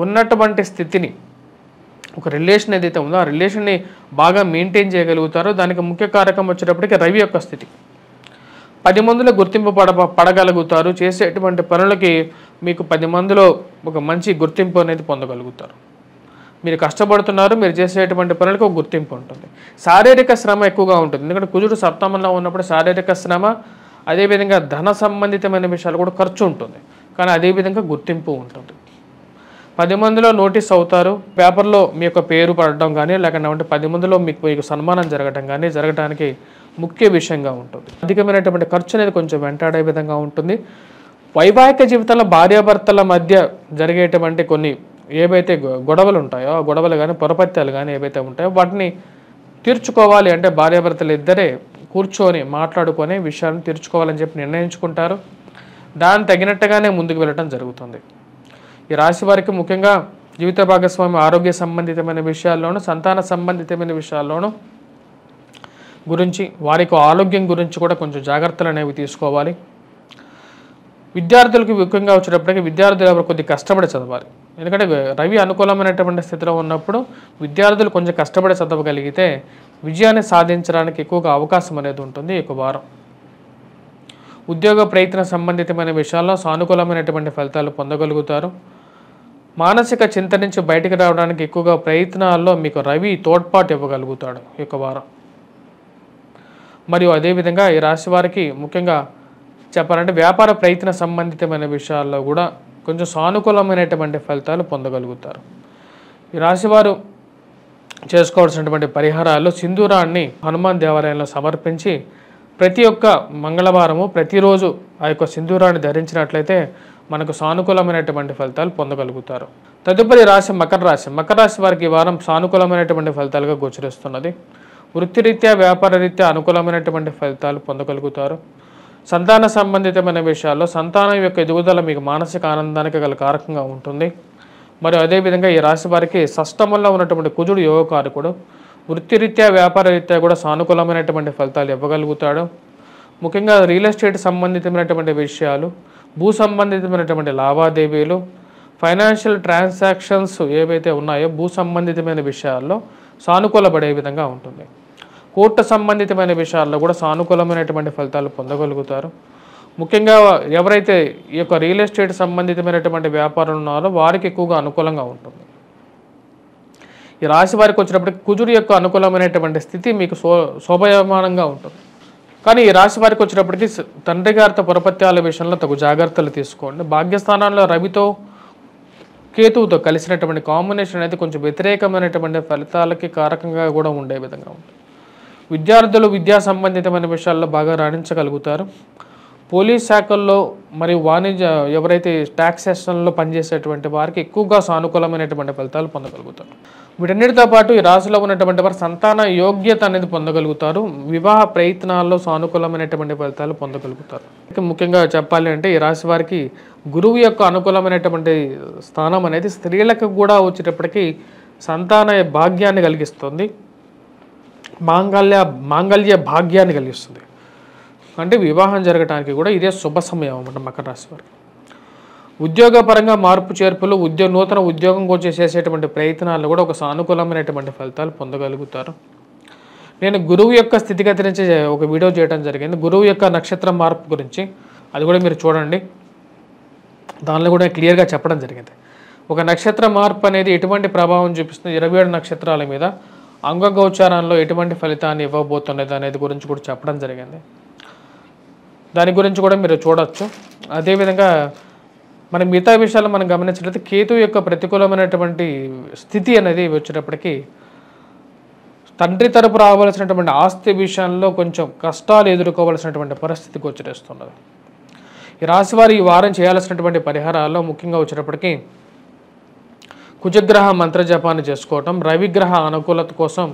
ఉన్నటువంటి స్థితిని ఒక రిలేషన్ ఏదైతే ఉందో ఆ రిలేషన్ని బాగా మెయింటైన్ చేయగలుగుతారో దానికి ముఖ్య కారకం వచ్చేటప్పటికి రవి యొక్క స్థితి. 10 మందిలో గుర్తింపు పడగలుగుతారు. చేసేటువంటి పనులకి మీకు 10 మందిలో ఒక మంచి గుర్తింపు అనేది పొందగలుగుతారు. మీరు కష్టపడుతున్నారు, మీరు చేసేటువంటి పనులకు ఒక గుర్తింపు ఉంటుంది. శారీరక శ్రమ ఎక్కువగా ఉంటుంది. ఎందుకంటే కుజుడు సప్తమంలో ఉన్నప్పుడు శారీరక శ్రమ, అదేవిధంగా ధన సంబంధితమైన విషయాలు కూడా ఖర్చు ఉంటుంది. కానీ అదేవిధంగా గుర్తింపు ఉంటుంది. 10 మందిలో నోటీస్ అవుతారు. పేపర్లో మీ యొక్క పేరు పడడం కానీ లేకపోతే 10 మందిలో మీకు సన్మానం జరగడానికి ముఖ్య విషయంగా ఉంటుంది. అధికమైనటువంటి ఖర్చు అనేది కొంచెం వెంటాడే విధంగా ఉంటుంది. వైవాహిక జీవితంలో భార్యాభర్తల మధ్య జరిగేటువంటి కొన్ని ఏవైతే గొడవలు ఉంటాయో ఆ గొడవలు కానీ పొరపత్యాలు కానీ ఏవైతే ఉంటాయో వాటిని తీర్చుకోవాలి అంటే భార్యాభర్తలు ఇద్దరే కూర్చొని మాట్లాడుకొని విషయాలను తీర్చుకోవాలని చెప్పి నిర్ణయించుకుంటారు. దానికి తగినట్టుగానే ముందుకు వెళ్ళటం జరుగుతుంది. ఈ రాశి వారికి ముఖ్యంగా జీవిత భాగస్వామి ఆరోగ్య సంబంధితమైన విషయాల్లోనూ సంతాన సంబంధితమైన విషయాల్లోనూ గురించి వారికి ఆరోగ్యం గురించి కూడా కొంచెం జాగ్రత్తలు అనేవి తీసుకోవాలి. విద్యార్థులకు ముఖ్యంగా వచ్చేటప్పటికి విద్యార్థులు ఎవరు కొద్దిగా కష్టపడి చదవాలి. ఎందుకంటే రవి అనుకూలమైనటువంటి స్థితిలో ఉన్నప్పుడు విద్యార్థులు కొంచెం కష్టపడి చదవగలిగితే విజయాన్ని సాధించడానికి ఎక్కువగా అవకాశం అనేది ఉంటుంది ఈ వారం. ఉద్యోగ ప్రయత్న సంబంధితమైన విషయాల్లో సానుకూలమైనటువంటి ఫలితాలు పొందగలుగుతారు. మానసిక చింత నుంచి బయటికి రావడానికి ఎక్కువగా ప్రయత్నాల్లో మీకు రవి తోడ్పాటు ఇవ్వగలుగుతాడు ఈ వారం. మరియు అదేవిధంగా ఈ రాశి వారికి ముఖ్యంగా చెప్పాలంటే వ్యాపార ప్రయత్న సంబంధితమైన విషయాల్లో కూడా కొంచెం సానుకూలమైనటువంటి ఫలితాలు పొందగలుగుతారు. ఈ రాశివారు చేసుకోవాల్సినటువంటి పరిహారాల్లో సింధూరాన్ని హనుమాన్ దేవాలయంలో సమర్పించి ప్రతి ఒక్క మంగళవారము ప్రతిరోజు ఆ యొక్క సింధూరాన్ని ధరించినట్లయితే మనకు సానుకూలమైనటువంటి ఫలితాలు పొందగలుగుతారు. తదుపరి రాశి మకర రాశి. మకర రాశి వారికి ఈ వారం సానుకూలమైనటువంటి ఫలితాలుగా గోచరిస్తున్నది. వృత్తిరీత్యా వ్యాపార రీత్యా అనుకూలమైనటువంటి ఫలితాలు పొందగలుగుతారు. సంతాన సంబంధితమైన విషయాల్లో సంతానం యొక్క ఎదుగుదల మీకు మానసిక ఆనందానికి గల కారకంగా ఉంటుంది. మరియు అదేవిధంగా ఈ రాశి వారికి షష్టమంలో ఉన్నటువంటి కుజుడు యోగకారకుడు. వృత్తిరీత్యా వ్యాపార రీత్యా కూడా సానుకూలమైనటువంటి ఫలితాలు ఇవ్వగలుగుతాడు. ముఖ్యంగా రియల్ ఎస్టేట్ సంబంధితమైనటువంటి విషయాలు, భూ సంబంధితమైనటువంటి లావాదేవీలు, ఫైనాన్షియల్ ట్రాన్సాక్షన్స్ ఏవైతే ఉన్నాయో భూ సంబంధితమైన విషయాల్లో సానుకూలపడే విధంగా ఉంటుంది. కోర్టు సంబంధితమైన విషయాల్లో కూడా సానుకూలమైనటువంటి ఫలితాలు పొందగలుగుతారు. ముఖ్యంగా ఎవరైతే ఈ యొక్క రియల్ ఎస్టేట్ సంబంధితమైనటువంటి వ్యాపారం ఉన్నారో వారికి ఎక్కువగా అనుకూలంగా ఉంటుంది. ఈ రాశి వారికి వచ్చినప్పటికీ కుజుడు యొక్క అనుకూలమైనటువంటి స్థితి మీకు శోభయమానంగా ఉంటుంది. కానీ ఈ రాశి వారికి వచ్చినప్పటికీ తండ్రి గారితో పొరపత్యాల విషయంలో తగు జాగ్రత్తలు తీసుకోండి. భాగ్యస్థానంలో రవితో కేతువుతో కలిసినటువంటి కాంబినేషన్ అనేది కొంచెం వ్యతిరేకమైనటువంటి ఫలితాలకి కారకంగా కూడా ఉండే విధంగా ఉంటుంది. విద్యార్థులు విద్యా సంబంధితమైన విషయాల్లో బాగా రాణించగలుగుతారు. పోలీస్ శాఖల్లో మరియు వాణిజ్య ఎవరైతే టాక్సేషన్లో పనిచేసేటువంటి వారికి ఎక్కువగా సానుకూలమైనటువంటి ఫలితాలు పొందగలుగుతారు. వీటన్నిటితో పాటు ఈ రాశిలో ఉన్నటువంటి వారు సంతాన యోగ్యత అనేది పొందగలుగుతారు. వివాహ ప్రయత్నాల్లో సానుకూలమైనటువంటి ఫలితాలు పొందగలుగుతారు. ముఖ్యంగా చెప్పాలి అంటే ఈ రాశి వారికి గురువు యొక్క అనుకూలమైనటువంటి స్థానం అనేది స్త్రీలకు కూడా వచ్చేటప్పటికీ సంతాన భాగ్యాన్ని కలిగిస్తుంది, మాంగళ్య భాగ్యాన్ని కలిగిస్తుంది. అంటే వివాహం జరగడానికి కూడా ఇదే శుభ సమయం అన్నమాట మకర రాశి వారికి. ఉద్యోగపరంగా మార్పు చేర్పులు, నూతన ఉద్యోగం కోసం చేసేటువంటి ప్రయత్నాలు కూడా ఒక సానుకూలమైనటువంటి ఫలితాలు పొందగలుగుతారు. నేను గురువు యొక్క స్థితిగతి నుంచి ఒక వీడియో చేయడం జరిగింది, గురువు యొక్క నక్షత్ర మార్పు గురించి. అది కూడా మీరు చూడండి, దానిలో కూడా క్లియర్గా చెప్పడం జరిగింది. ఒక నక్షత్ర మార్పు అనేది ఎటువంటి ప్రభావం చూపిస్తుంది, 27 నక్షత్రాల మీద అంగగోచారంలో ఎటువంటి ఫలితాన్ని ఇవ్వబోతున్నది అనేది గురించి కూడా చెప్పడం జరిగింది. దాని గురించి కూడా మీరు చూడవచ్చు. అదేవిధంగా మన మిగతా విషయాలు మనం గమనించినట్లయితే కేతు యొక్క ప్రతికూలమైనటువంటి స్థితి అనేది వచ్చేటప్పటికీ తండ్రి తరపు రావాల్సినటువంటి ఆస్తి విషయంలో కొంచెం కష్టాలు ఎదుర్కోవాల్సినటువంటి పరిస్థితి గోచరిస్తున్నది. ఈ రాశివారు ఈ వారం చేయాల్సినటువంటి పరిహారాల్లో ముఖ్యంగా వచ్చేటప్పటికీ కుజగ్రహ మంత్రజపాన్ని చేసుకోవటం, రవిగ్రహ అనుకూలత కోసం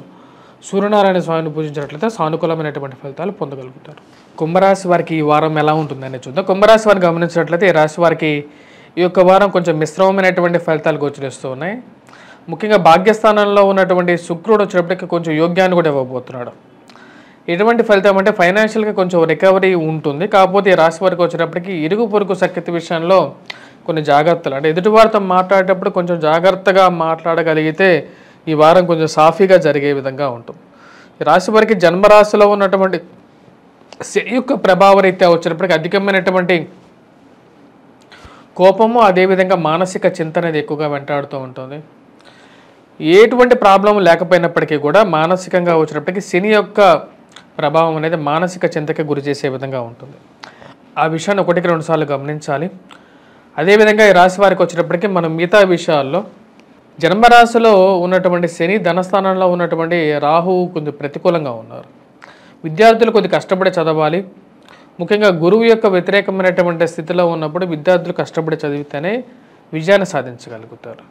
సూర్యనారాయణ స్వామిని పూజించినట్లయితే సానుకూలమైనటువంటి ఫలితాలు పొందగలుగుతారు. కుంభరాశి వారికి ఈ వారం ఎలా ఉంటుందని చూద్దాం. కుంభరాశి వారిని గమనించినట్లయితే ఈ రాశి వారికి ఈ యొక్క వారం కొంచెం మిశ్రమమైనటువంటి ఫలితాలు గోచరిస్తూ ఉన్నాయి. ముఖ్యంగా భాగ్యస్థానంలో ఉన్నటువంటి శుక్రుడు వచ్చేటప్పటికి కొంచెం యోగ్యాన్ని కూడా ఇవ్వబోతున్నాడు. ఎటువంటి ఫలితం అంటే ఫైనాన్షియల్గా కొంచెం రికవరీ ఉంటుంది. కాకపోతే ఈ రాశి వారికి వచ్చేటప్పటికి ఇరుగు పొరుగు సఖ్యత విషయంలో కొన్ని జాగ్రత్తలు, అంటే ఎదుటివారితో మాట్లాడేటప్పుడు కొంచెం జాగ్రత్తగా మాట్లాడగలిగితే ఈ వారం కొంచెం సాఫీగా జరిగే విధంగా ఉంటుంది. ఈ రాశి వారికి జన్మరాశిలో ఉన్నటువంటి శని యొక్క ప్రభావ రీత్యా వచ్చేటప్పటికి అధికమైనటువంటి కోపము, అదేవిధంగా మానసిక చింతన అనేది ఎక్కువగా వెంటాడుతూ ఉంటుంది. ఎటువంటి ప్రాబ్లం లేకపోయినప్పటికీ కూడా మానసికంగా వచ్చినప్పటికీ శని యొక్క ప్రభావం అనేది మానసిక చింతకి గురి చేసే విధంగా ఉంటుంది. ఆ విషయాన్ని 1-2 సార్లు గమనించాలి. అదేవిధంగా ఈ రాశి వారికి వచ్చేటప్పటికీ మనం మిగతా విషయాల్లో జన్మరాశిలో ఉన్నటువంటి శని, ధనస్థానంలో ఉన్నటువంటి రాహువు కొంచెం ప్రతికూలంగా ఉన్నారు. విద్యార్థులు కొద్ది కష్టపడి చదవాలి. ముఖ్యంగా గురువు యొక్క వ్యతిరేకమైనటువంటి స్థితిలో ఉన్నప్పుడు విద్యార్థులు కష్టపడి చదివితేనే విజయాన్ని సాధించగలుగుతారు.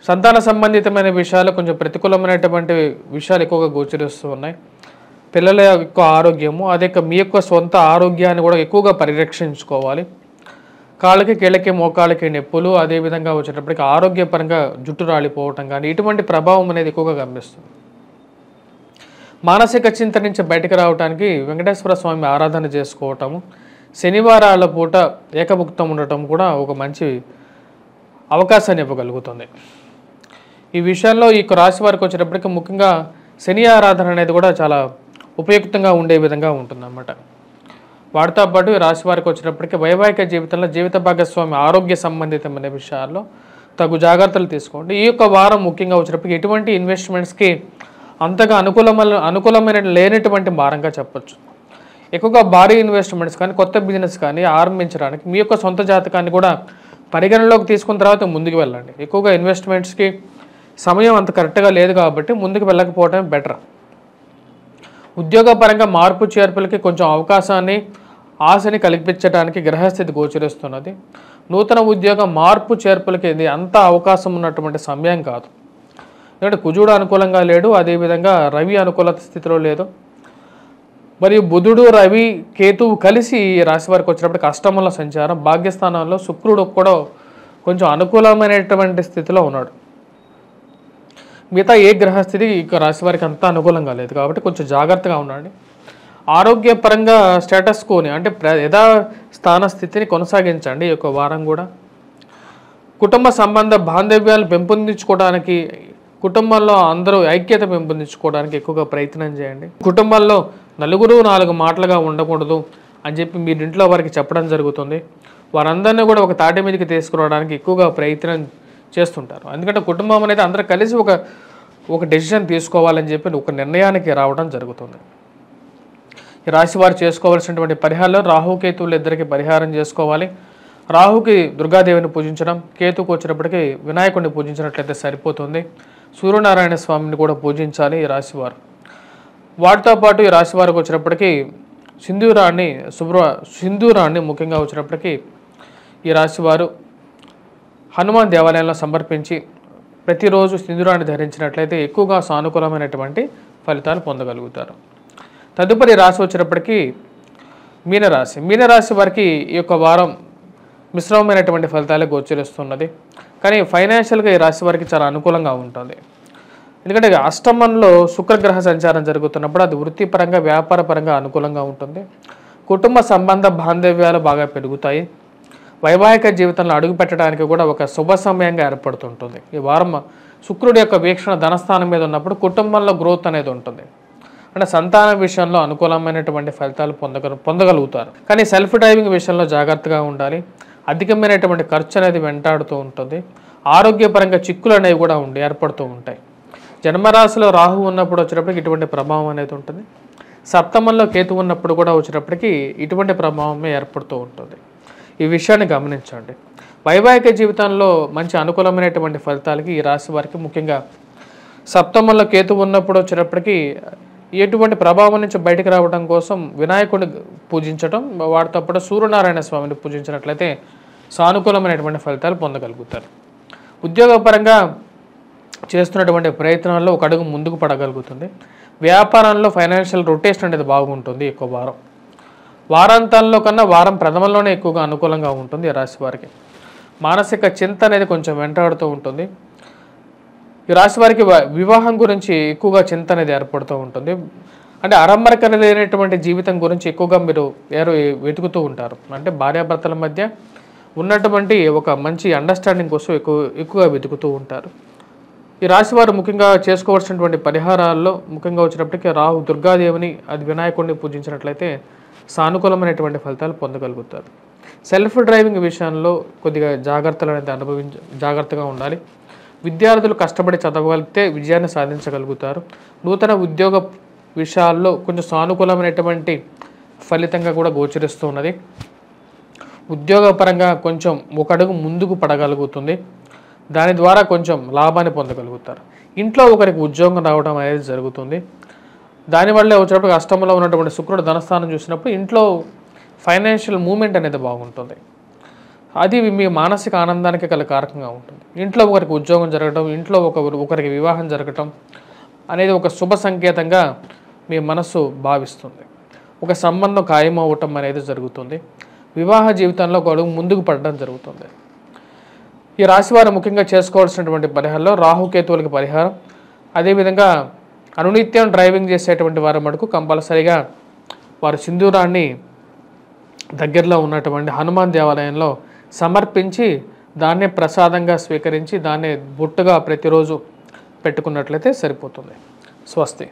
సంతాన సంబంధితమైన విషయాలు కొంచెం ప్రతికూలమైనటువంటి విషయాలు ఎక్కువగా గోచరిస్తూ ఉన్నాయి. పిల్లల యొక్క ఆరోగ్యము, అదే మీ యొక్క సొంత ఆరోగ్యాన్ని కూడా ఎక్కువగా పరిరక్షించుకోవాలి. కాళ్ళకి, కీళ్ళకి, మోకాళ్ళకి నొప్పులు, అదేవిధంగా వచ్చేటప్పటికి ఆరోగ్యపరంగా జుట్టు రాలిపోవటం కానీ ఇటువంటి ప్రభావం అనేది ఎక్కువగా గమనిస్తుంది. మానసిక చింత నుంచి బయటకు రావడానికి వెంకటేశ్వర స్వామి ఆరాధన చేసుకోవటము, శనివారాల పూట ఏకభుక్తం ఉండటం కూడా ఒక మంచి అవకాశాన్ని ఇవ్వగలుగుతుంది. ఈ విషయంలో ఈ రాశి వారికి వచ్చేటప్పటికి ముఖ్యంగా శని ఆరాధన అనేది కూడా చాలా ఉపయుక్తంగా ఉండే విధంగా ఉంటుందన్నమాట. వాటితో పాటు ఈ రాశి వారికి వచ్చేటప్పటికి వైవాహిక జీవితంలో జీవిత భాగస్వామి ఆరోగ్య సంబంధితమైన విషయాల్లో తగు జాగ్రత్తలు తీసుకోండి. ఈ యొక్క వారం ముఖ్యంగా వచ్చేటప్పటికి ఎటువంటి ఇన్వెస్ట్మెంట్స్కి అంతగా అనుకూలమైన లేనటువంటి వారంగా చెప్పచ్చు. ఎక్కువగా భారీ ఇన్వెస్ట్మెంట్స్ కానీ కొత్త బిజినెస్ కానీ ఆరంభించడానికి మీ యొక్క సొంత జాతకాన్ని కూడా పరిగణలోకి తీసుకున్న తర్వాత ముందుకు వెళ్ళండి. ఎక్కువగా ఇన్వెస్ట్మెంట్స్కి సమయం అంత కరెక్ట్గా లేదు కాబట్టి ముందుకు వెళ్ళకపోవడం బెటర్. ఉద్యోగపరంగా మార్పు చేర్పులకి కొంచెం అవకాశాన్ని, ఆశని కల్పించడానికి గ్రహస్థితి గోచరిస్తున్నది. నూతన ఉద్యోగ మార్పు చేర్పులకి ఇది అంత అవకాశం ఉన్నటువంటి సమయం కాదు. ఎందుకంటే కుజుడు అనుకూలంగా లేడు, అదేవిధంగా రవి అనుకూలత స్థితిలో లేదు. మరియు బుధుడు, రవి, కేతువు కలిసి రాశి వారికి వచ్చినప్పటికి అష్టమంలో సంచారం, భాగ్యస్థానంలో శుక్రుడు కూడా కొంచెం అనుకూలమైనటువంటి స్థితిలో ఉన్నాడు. మిగతా ఏ గ్రహస్థితి ఇక రాశి వారికి అంతా అనుకూలంగా లేదు కాబట్టి కొంచెం జాగ్రత్తగా ఉండండి. ఆరోగ్యపరంగా స్టేటస్ కోని అంటే యథా స్థాన స్థితిని కొనసాగించండి ఈ యొక్క వారం కూడా. కుటుంబ సంబంధ బాంధవ్యాలు పెంపొందించుకోవడానికి, కుటుంబంలో అందరూ ఐక్యత పెంపొందించుకోవడానికి ఎక్కువగా ప్రయత్నం చేయండి. కుటుంబంలో నలుగురు 4 మాటలుగా ఉండకూడదు అని చెప్పి మీరు ఇంట్లో వారికి చెప్పడం జరుగుతుంది. వారందరినీ కూడా ఒక తాటి మీదకి తీసుకురావడానికి ఎక్కువగా ప్రయత్నం చేస్తుంటారు. ఎందుకంటే కుటుంబం అనేది అందరూ కలిసి ఒక డెసిషన్ తీసుకోవాలని చెప్పి ఒక నిర్ణయానికి రావడం జరుగుతుంది. ఈ రాశి వారు చేసుకోవాల్సినటువంటి పరిహారాలు రాహుకేతువులు ఇద్దరికి పరిహారం చేసుకోవాలి. రాహుకి దుర్గాదేవిని పూజించడం, కేతుకు వచ్చినప్పటికీ వినాయకుడిని పూజించినట్లయితే సరిపోతుంది. సూర్యనారాయణ స్వామిని కూడా పూజించాలి ఈ రాశివారు. వాటితో పాటు ఈ రాశి వారికి వచ్చినప్పటికీ సింధూరాన్ని ముఖ్యంగా వచ్చినప్పటికీ ఈ రాశి వారు హనుమాన్ దేవాలయంలో సమర్పించి ప్రతిరోజు సింధూరాన్ని ధరించినట్లయితే ఎక్కువగా సానుకూలమైనటువంటి ఫలితాలు పొందగలుగుతారు. తదుపరి రాశి వచ్చినప్పటికీ మీనరాశి వారికి ఈ యొక్క వారం మిశ్రమమైనటువంటి ఫలితాలే గోచరిస్తున్నది. కానీ ఫైనాన్షియల్గా ఈ రాశి వారికి చాలా అనుకూలంగా ఉంటుంది. ఎందుకంటే అష్టమంలో శుక్రగ్రహ సంచారం జరుగుతున్నప్పుడు అది వృత్తిపరంగా వ్యాపారపరంగా అనుకూలంగా ఉంటుంది. కుటుంబ సంబంధ బాంధవ్యాలు బాగా పెరుగుతాయి. వైవాహిక జీవితంలో అడుగు పెట్టడానికి కూడా ఒక శుభ సమయంగా ఏర్పడుతుంటుంది. ఈ వారం శుక్రుడి యొక్క వీక్షణ ధనస్థానం మీద ఉన్నప్పుడు కుటుంబంలో గ్రోత్ అనేది ఉంటుంది. అంటే సంతాన విషయంలో అనుకూలమైనటువంటి ఫలితాలు పొందగలుగుతారు. కానీ సెల్ఫ్ డ్రైవింగ్ విషయంలో జాగ్రత్తగా ఉండాలి. అధికమైనటువంటి ఖర్చు అనేది వెంటాడుతూ ఉంటుంది. ఆరోగ్యపరంగా చిక్కులు అనేవి కూడా ఏర్పడుతూ ఉంటాయి. జన్మరాశిలో రాహు ఉన్నప్పుడు వచ్చేటప్పటికి ఇటువంటి ప్రభావం అనేది ఉంటుంది. సప్తమంలో కేతు ఉన్నప్పుడు కూడా వచ్చేటప్పటికి ఇటువంటి ప్రభావమే ఏర్పడుతూ ఉంటుంది. ఈ విషయాన్ని గమనించండి. వైవాహిక జీవితంలో మంచి అనుకూలమైనటువంటి ఫలితాలకి ఈ రాశి వారికి ముఖ్యంగా సప్తమంలో కేతు ఉన్నప్పుడు వచ్చేటప్పటికి ఎటువంటి ప్రభావం నుంచి బయటకు రావడం కోసం వినాయకుడిని పూజించడం, వాటితో పాటు సూర్యనారాయణ స్వామిని పూజించినట్లయితే సానుకూలమైనటువంటి ఫలితాలు పొందగలుగుతారు. ఉద్యోగపరంగా చేస్తున్నటువంటి ప్రయత్నాల్లో ఒక అడుగు ముందుకు పడగలుగుతుంది. వ్యాపారంలో ఫైనాన్షియల్ రొటేషన్ అనేది బాగుంటుంది. ఎక్కువ వారాంతాల్లో కన్నా వారం ప్రథమంలోనే ఎక్కువగా అనుకూలంగా ఉంటుంది ఈ రాశి వారికి. మానసిక చింత అనేది కొంచెం వెంటాడుతూ ఉంటుంది. ఈ రాశి వారికి వివాహం గురించి ఎక్కువగా చింత అనేది ఏర్పడుతూ ఉంటుంది. అంటే అరంబరక లేనటువంటి జీవితం గురించి ఎక్కువగా మీరు వెతుకుతూ ఉంటారు. అంటే భార్యాభర్తల మధ్య ఉన్నటువంటి ఒక మంచి అండర్స్టాండింగ్ కోసం ఎక్కువగా వెతుకుతూ ఉంటారు. ఈ రాశి వారు ముఖ్యంగా చేసుకోవాల్సినటువంటి పరిహారాల్లో ముఖ్యంగా వచ్చినప్పటికీ రాహు దుర్గాదేవిని అది వినాయకుడిని పూజించినట్లయితే సానుకూలమైనటువంటి ఫలితాలు పొందగలుగుతారు. సెల్ఫ్ డ్రైవింగ్ విషయంలో కొద్దిగా జాగ్రత్తలు అనేది జాగ్రత్తగా ఉండాలి. విద్యార్థులు కష్టపడి చదవగలిగితే విజయాన్ని సాధించగలుగుతారు. నూతన ఉద్యోగ విషయాల్లో కొంచెం సానుకూలమైనటువంటి ఫలితంగా కూడా గోచరిస్తూ ఉన్నది. ఉద్యోగపరంగా కొంచెం ఒక అడుగు ముందుకు పడగలుగుతుంది. దాని ద్వారా కొంచెం లాభాన్ని పొందగలుగుతారు. ఇంట్లో ఒకరికి ఉద్యోగం రావడం అనేది జరుగుతుంది. దానివల్లే వచ్చేటప్పుడు అష్టమంలో ఉన్నటువంటి శుక్రుడు ధనస్థానం చూసినప్పుడు ఇంట్లో ఫైనాన్షియల్ మూమెంట్ అనేది బాగుంటుంది. అది మీ మానసిక ఆనందానికి గల కారకంగా ఉంటుంది. ఇంట్లో ఒకరికి ఉద్యోగం జరగడం, ఇంట్లో ఒకరికి వివాహం జరగటం అనేది ఒక శుభ సంకేతంగా మీ మనస్సు భావిస్తుంది. ఒక సంబంధం ఖాయమవ్వటం అనేది జరుగుతుంది. వివాహ జీవితంలో ఒక అడుగు ముందుకు పడడం జరుగుతుంది. ఈ రాశివారు ముఖ్యంగా చేసుకోవాల్సినటువంటి పరిహారంలో రాహుకేతువులకి పరిహారం, అదేవిధంగా అనునిత్యం డ్రైవింగ్ చేసేటువంటి వారి మటుకు కంపల్సరీగా వారి సింధూరాన్ని దగ్గరలో ఉన్నటువంటి హనుమాన్ దేవాలయంలో సమర్పించి దాన్నే ప్రసాదంగా స్వీకరించి దాన్నే బొట్టుగా ప్రతిరోజు పెట్టుకున్నట్లయితే సరిపోతుంది. స్వస్తి.